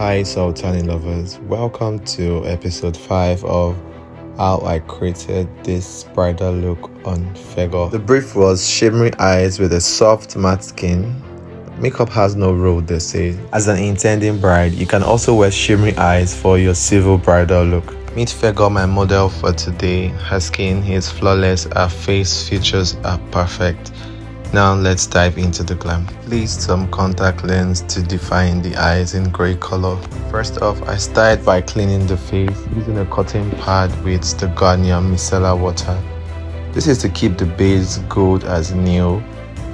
Hi Sultani lovers, welcome to episode 5 of how I created this bridal look on figure. The brief was shimmery eyes with a soft matte skin. Makeup has no rule, they say. As an intending bride, you can also wear shimmery eyes for your civil bridal look. Meet Fego, my model for today. Her skin is flawless, her face features are perfect. Now let's dive into the glam. Placed some contact lens to define the eyes in grey color. First off, I started by cleaning the face using a cotton pad with the Garnier Micellar water. This is to keep the base good as new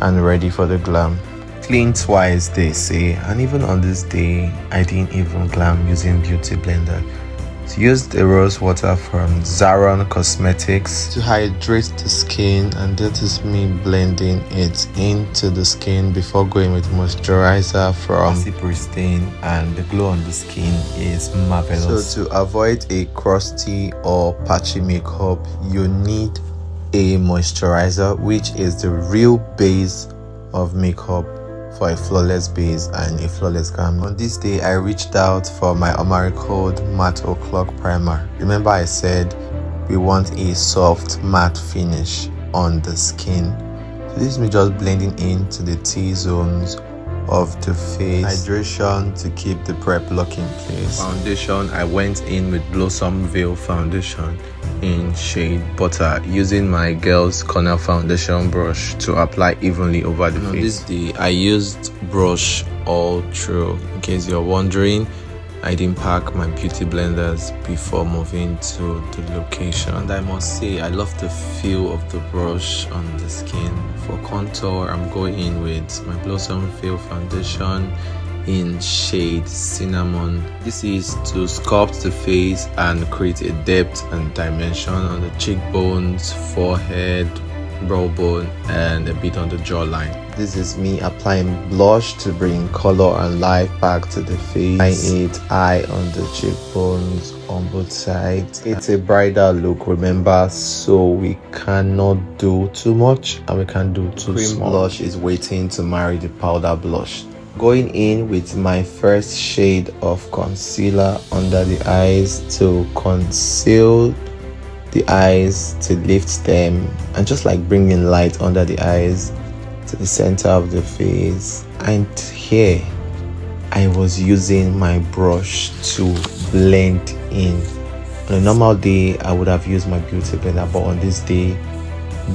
and ready for the glam. Clean twice, they say, and even on this day, I didn't even glam using beauty blender. Used the rose water from Zaron Cosmetics to hydrate the skin, and that is me blending it into the skin before going with moisturizer from Pristine, and the glow on the skin is marvelous. So to avoid a crusty or patchy makeup, you need a moisturizer, which is the real base of makeup for a flawless base and a flawless glam. On this day, I reached out for my Omari Code Matte O'Clock Primer. Remember I said we want a soft matte finish on the skin. So this is me just blending into the T-zones of the face. Hydration to keep the prep look in place. Foundation, I went in with Blossom Veil Foundation in shade Butter, using my Girls Corner foundation brush to apply evenly over the face. On this day, I used brush all through. In case you're wondering, I didn't pack my beauty blenders before moving to the location. And I must say, I love the feel of the brush on the skin. For contour, I'm going in with my Blossom Veil Foundation in shade Cinnamon. This is to sculpt the face and create a depth and dimension on the cheekbones, forehead, brow bone, and a bit on the jawline. This is me applying blush to bring color and life back to the face. Eye on the cheekbones on both sides. It's a bridal look, remember, so we cannot do too much and we can't do too small. Blush is waiting to marry the powder blush. Going in with my first shade of concealer under the eyes to conceal the eyes, to lift them, and just like bringing light under the eyes to the center of the face. And here I was using my brush to blend in. On a normal day, I would have used my beauty blender, but on this day,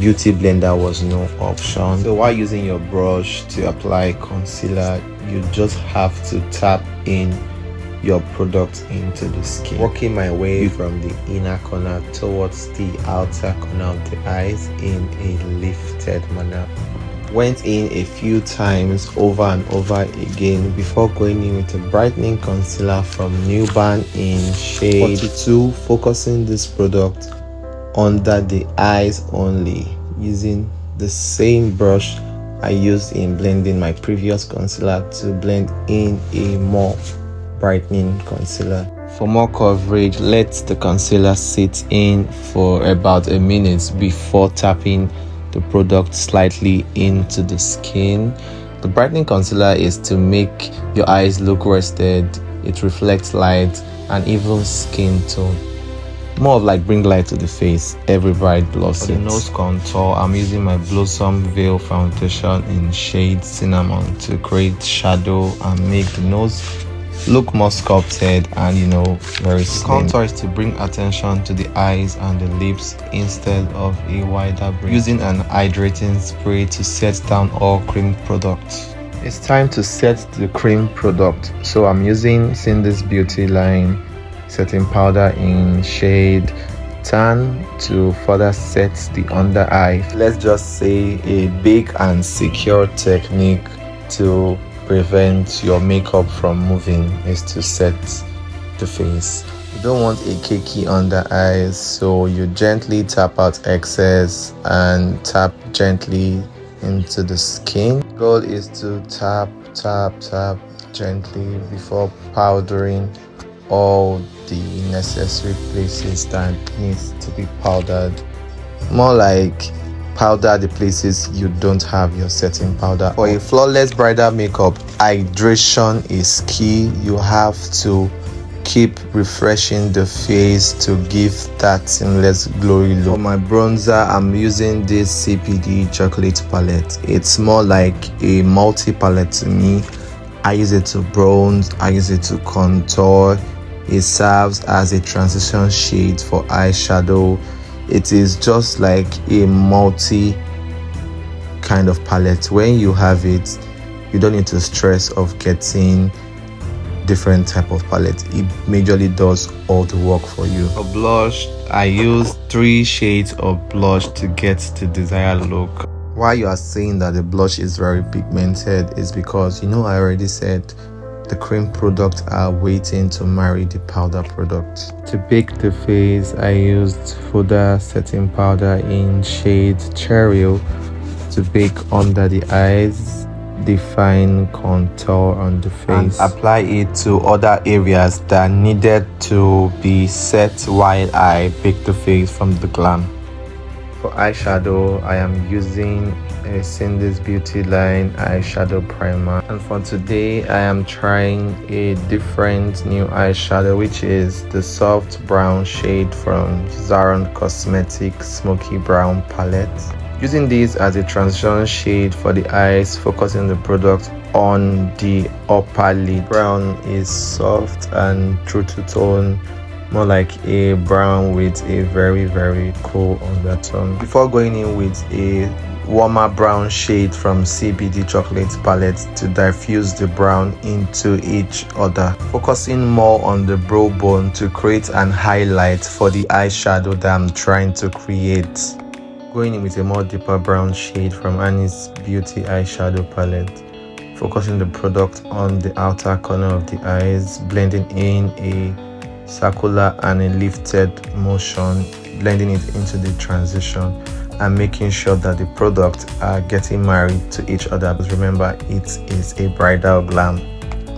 beauty blender was no option. So while using your brush to apply concealer, you just have to tap in your product into the skin. Working my way from the inner corner towards the outer corner of the eyes in a lifted manner. Went in a few times over and over again before going in with a brightening concealer from Newborn in shade 42, focusing this product under the eyes only, using the same brush I used in blending my previous concealer to blend in a more brightening concealer. For more coverage, let the concealer sit in for about a minute before tapping the product slightly into the skin. The brightening concealer is to make your eyes look rested. It reflects light and even skin tone. More of like bring light to the face. Every bride loves it. For the nose contour, I'm using my Blossom Veil Foundation in shade Cinnamon to create shadow and make the nose look more sculpted and very slim. Contour is to bring attention to the eyes and the lips instead of a wider brim. Using an hydrating spray to set down all cream products. It's time to set the cream product. So I'm using Cindy's Beauty line setting powder in shade Tan to further set the under eye. Let's just say a big and secure technique to prevent your makeup from moving is to set the face. You don't want a cakey under eyes, so you gently tap out excess and tap gently into the skin. Goal is to tap gently before powdering all the necessary places that needs to be powdered. More like powder the places you don't have your setting powder. For a flawless bridal makeup, hydration is key. You have to keep refreshing the face to give that seamless glowy look. For my bronzer, I'm using this CPD chocolate palette. It's more like a multi palette to me. I use it to bronze, I use it to contour. It serves as a transition shade for eyeshadow. It is just like a multi kind of palette. When you have it, you don't need to stress of getting different type of palette. It majorly does all the work for you. For blush, I use 3 shades of blush to get the desired look. Why you are saying that the blush is very pigmented is because, you know, I already said the cream products are waiting to marry the powder product. To bake the face, I used Huda setting powder in shade Cheryl to bake under the eyes, define contour on the face, and apply it to other areas that needed to be set while I bake the face from the glam. For eyeshadow, I am using a Cindy's Beauty Line eyeshadow primer, and for today I am trying a different new eyeshadow, which is the soft brown shade from Zaron Cosmetics Smoky Brown palette. Using this as a transition shade for the eyes, focusing the product on the upper lid. Brown is soft and true to tone, more like a brown with a very cool undertone. Before going in with a warmer brown shade from CBD chocolate palette to diffuse the brown into each other, focusing more on the brow bone to create an highlight for the eyeshadow that I'm trying to create. Going in with a more deeper brown shade from Annie's Beauty eyeshadow palette, focusing the product on the outer corner of the eyes, blending in a circular and a lifted motion, blending it into the transition and making sure that the products are getting married to each other. But remember, it is a bridal glam.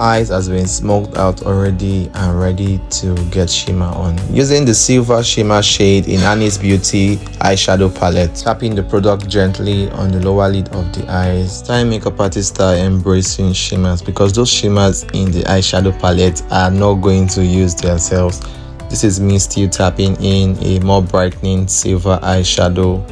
Eyes has been smoked out already and ready to get shimmer on. Using the silver shimmer shade in Annie's Beauty eyeshadow palette, tapping the product gently on the lower lid of the eyes. Thai makeup artists are embracing shimmers because those shimmers in the eyeshadow palette are not going to use themselves. This is me still tapping in a more brightening silver eyeshadow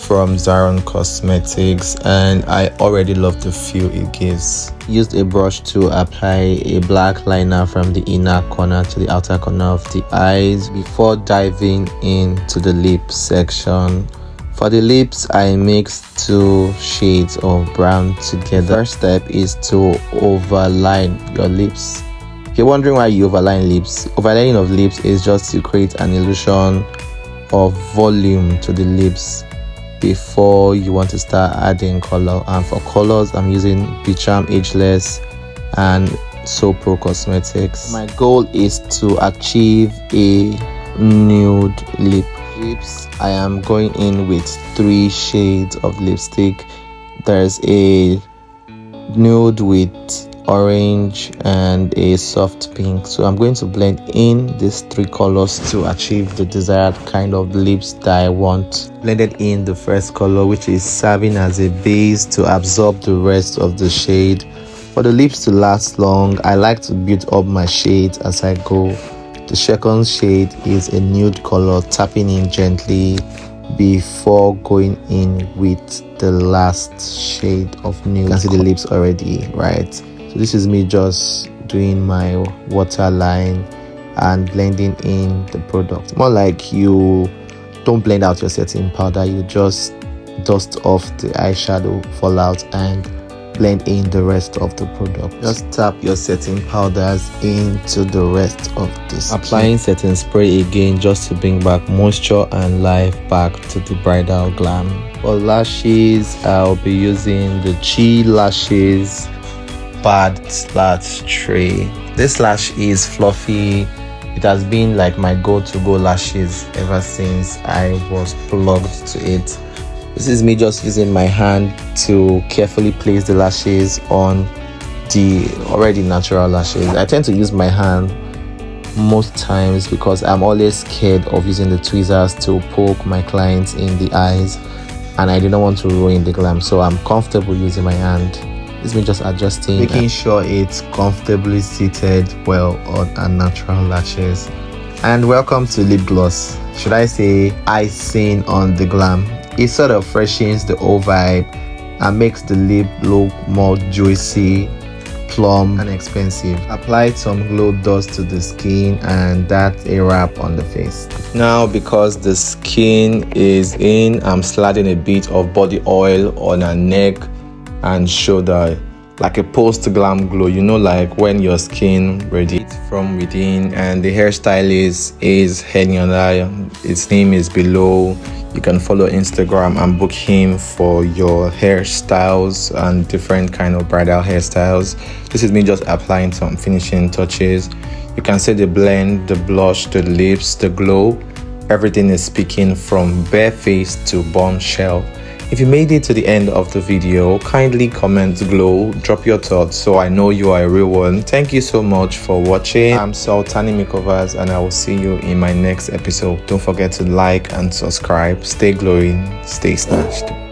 from Zaron Cosmetics, and I already love the feel it gives. Used a brush to apply a black liner from the inner corner to the outer corner of the eyes before diving into the lip section. For the lips, I mixed 2 shades of brown together. First step is to overline your lips. If you're wondering why you overline lips, overlining of lips is just to create an illusion of volume to the lips before you want to start adding color. And for colors, I'm using Bicham Ageless and So Pro Cosmetics. My goal is to achieve a nude lips. I am going in with 3 shades of lipstick. There's a nude with orange and a soft pink, so I'm going to blend in these 3 colors to achieve the desired kind of lips that I want. Blended in the first color, which is serving as a base to absorb the rest of the shade. For the lips to last long, I like to build up my shades as I go. The second shade is a nude color, tapping in gently before going in with the last shade of nude. You can see the lips already, right? So this is me just doing my waterline and blending in the product. More like you don't blend out your setting powder, you just dust off the eyeshadow fallout and blend in the rest of the product. Just tap your setting powders into the rest of the skin. Applying setting spray again just to bring back moisture and life back to the bridal glam. For lashes, I'll be using the Chi Lashes Bad Slash Tray. This lash is fluffy. It has been like my go-to lashes ever since I was plugged to it. This is me just using my hand to carefully place the lashes on the already natural lashes. I tend to use my hand most times because I'm always scared of using the tweezers to poke my clients in the eyes. and I didn't want to ruin the glam, so I'm comfortable using my hand. It's me just adjusting, making sure it's comfortably seated well on our natural lashes. And welcome to lip gloss, should I say icing on the glam. It sort of freshens the whole vibe and makes the lip look more juicy, plump and expensive. Apply some glow dust to the skin and that's a wrap on the face. Now, because the skin is in, I'm slathering a bit of body oil on her neck and shoulder, like a post glam glow, you know, like when your skin radiates from within. And the hairstylist is Huda. His name is below. You can follow Instagram and book him for your hairstyles and different kind of bridal hairstyles. This is me just applying some finishing touches. You can see the blend, the blush, the lips, the glow. Everything is speaking from bare face to bombshell. If you made it to the end of the video, kindly comment glow, drop your thoughts so I know you are a real one. Thank you so much for watching. I'm Sultani Makeovers and I will see you in my next episode. Don't forget to like and subscribe. Stay glowing, stay snatched.